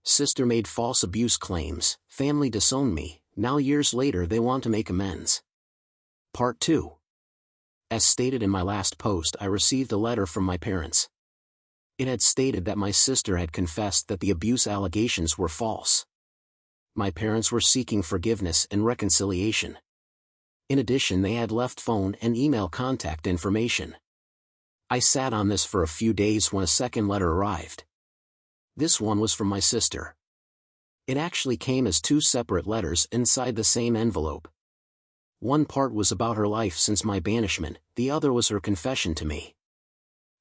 Sister made false abuse claims, family disowned me, now years later they want to make amends. Part 2. As stated in my last post, I received a letter from my parents. It had stated that my sister had confessed that the abuse allegations were false. My parents were seeking forgiveness and reconciliation. In addition, they had left phone and email contact information. I sat on this for a few days when a second letter arrived. This one was from my sister. It actually came as two separate letters inside the same envelope. One part was about her life since my banishment, the other was her confession to me.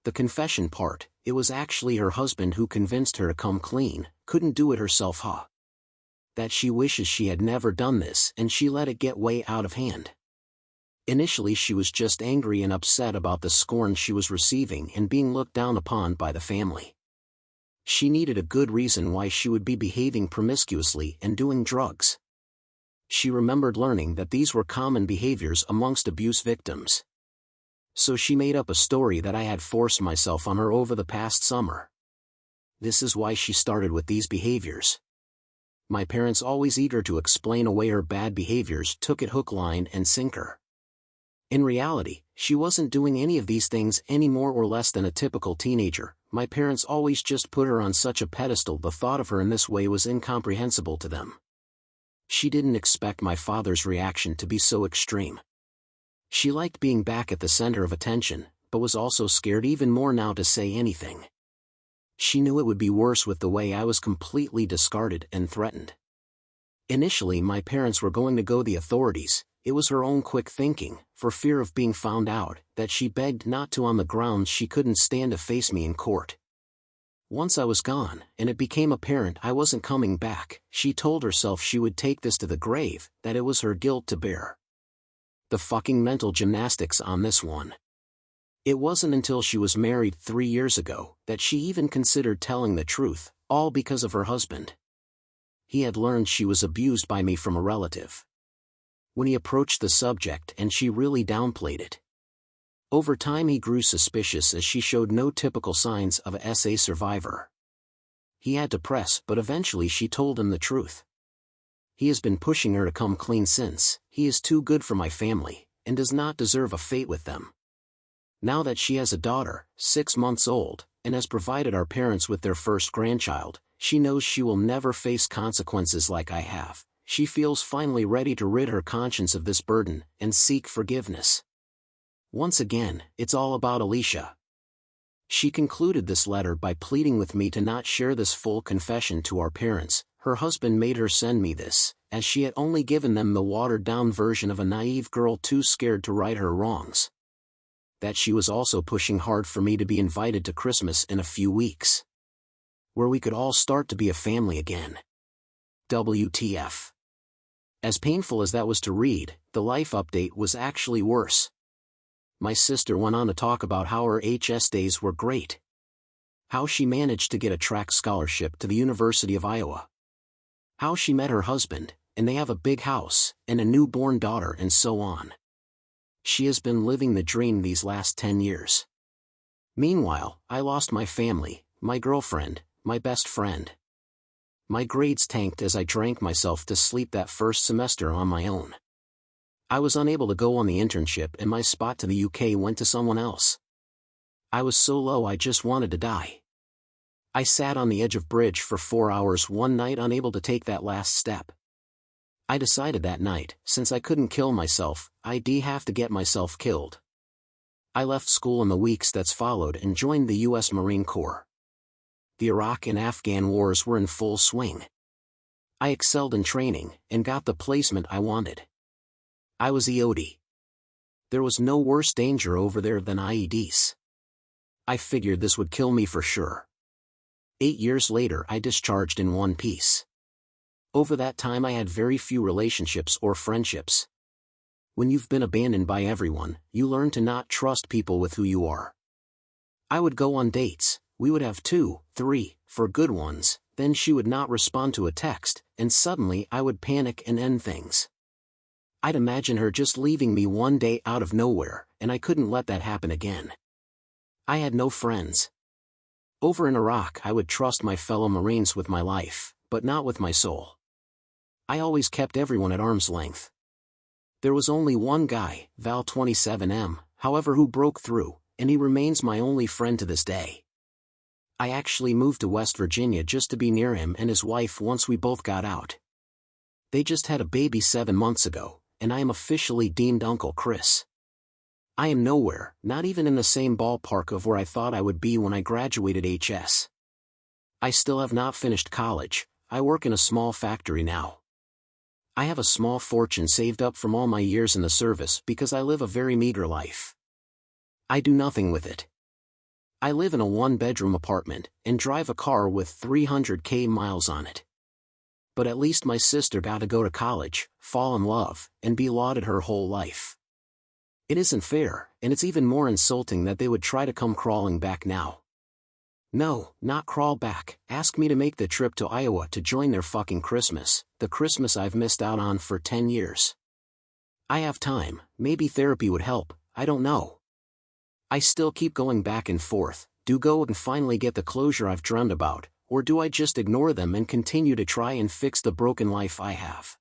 The confession part, it was actually her husband who convinced her to come clean, couldn't do it herself, that she wishes she had never done this and she let it get way out of hand. Initially she was just angry and upset about the scorn she was receiving and being looked down upon by the family. She needed a good reason why she would be behaving promiscuously and doing drugs. She remembered learning that these were common behaviors amongst abuse victims. So she made up a story that I had forced myself on her over the past summer. This is why she started with these behaviors. My parents, always eager to explain away her bad behaviors, took it hook, line, and sinker. In reality, she wasn't doing any of these things any more or less than a typical teenager. My parents always just put her on such a pedestal. The thought of her in this way was incomprehensible to them. She didn't expect my father's reaction to be so extreme. She liked being back at the center of attention, but was also scared even more now to say anything. She knew it would be worse with the way I was completely discarded and threatened. Initially my parents were going to go the authorities. It was her own quick thinking, for fear of being found out, that she begged not to on the grounds she couldn't stand to face me in court. Once I was gone, and it became apparent I wasn't coming back, she told herself she would take this to the grave, that it was her guilt to bear. The fucking mental gymnastics on this one. It wasn't until she was married 3 years ago that she even considered telling the truth, all because of her husband. He had learned she was abused by me from a relative. When he approached the subject, and she really downplayed it. Over time he grew suspicious as she showed no typical signs of a SA survivor. He had to press, but eventually she told him the truth. He has been pushing her to come clean since. He is too good for my family, and does not deserve a fate with them. Now that she has a daughter, 6 months old, and has provided our parents with their first grandchild, she knows she will never face consequences like I have. She feels finally ready to rid her conscience of this burden, and seek forgiveness. Once again, it's all about Alicia. She concluded this letter by pleading with me to not share this full confession to our parents. Her husband made her send me this, as she had only given them the watered-down version of a naive girl too scared to right her wrongs. That she was also pushing hard for me to be invited to Christmas in a few weeks, where we could all start to be a family again. WTF. As painful as that was to read, the life update was actually worse. My sister went on to talk about how her HS days were great. How she managed to get a track scholarship to the University of Iowa. How she met her husband, and they have a big house, and a newborn daughter, and so on. She has been living the dream these last 10 years. Meanwhile, I lost my family, my girlfriend, my best friend. My grades tanked as I drank myself to sleep that first semester on my own. I was unable to go on the internship and my spot to the UK went to someone else. I was so low I just wanted to die. I sat on the edge of bridge for 4 hours one night, unable to take that last step. I decided that night, since I couldn't kill myself, I'd have to get myself killed. I left school in the weeks that's followed and joined the US Marine Corps. The Iraq and Afghan wars were in full swing. I excelled in training, and got the placement I wanted. I was EOD. There was no worse danger over there than IEDs. I figured this would kill me for sure. 8 years later I discharged in one piece. Over that time I had very few relationships or friendships. When you've been abandoned by everyone, you learn to not trust people with who you are. I would go on dates. We would have 2, 3, 4 good ones, then she would not respond to a text, and suddenly I would panic and end things. I'd imagine her just leaving me one day out of nowhere, and I couldn't let that happen again. I had no friends. Over in Iraq I would trust my fellow Marines with my life, but not with my soul. I always kept everyone at arm's length. There was only one guy, Val 27M, however, who broke through, and he remains my only friend to this day. I actually moved to West Virginia just to be near him and his wife once we both got out. They just had a baby 7 months ago, and I am officially deemed Uncle Chris. I am nowhere, not even in the same ballpark of where I thought I would be when I graduated HS. I still have not finished college. I work in a small factory now. I have a small fortune saved up from all my years in the service because I live a very meager life. I do nothing with it. I live in a 1-bedroom apartment and drive a car with 300,000 miles on it. But at least my sister got to go to college, fall in love, and be lauded her whole life. It isn't fair, and it's even more insulting that they would try to come crawling back now. No, not crawl back, ask me to make the trip to Iowa to join their fucking Christmas, the Christmas I've missed out on for 10 years. I have time, maybe therapy would help, I don't know. I still keep going back and forth, do go and finally get the closure I've dreamed about, or do I just ignore them and continue to try and fix the broken life I have?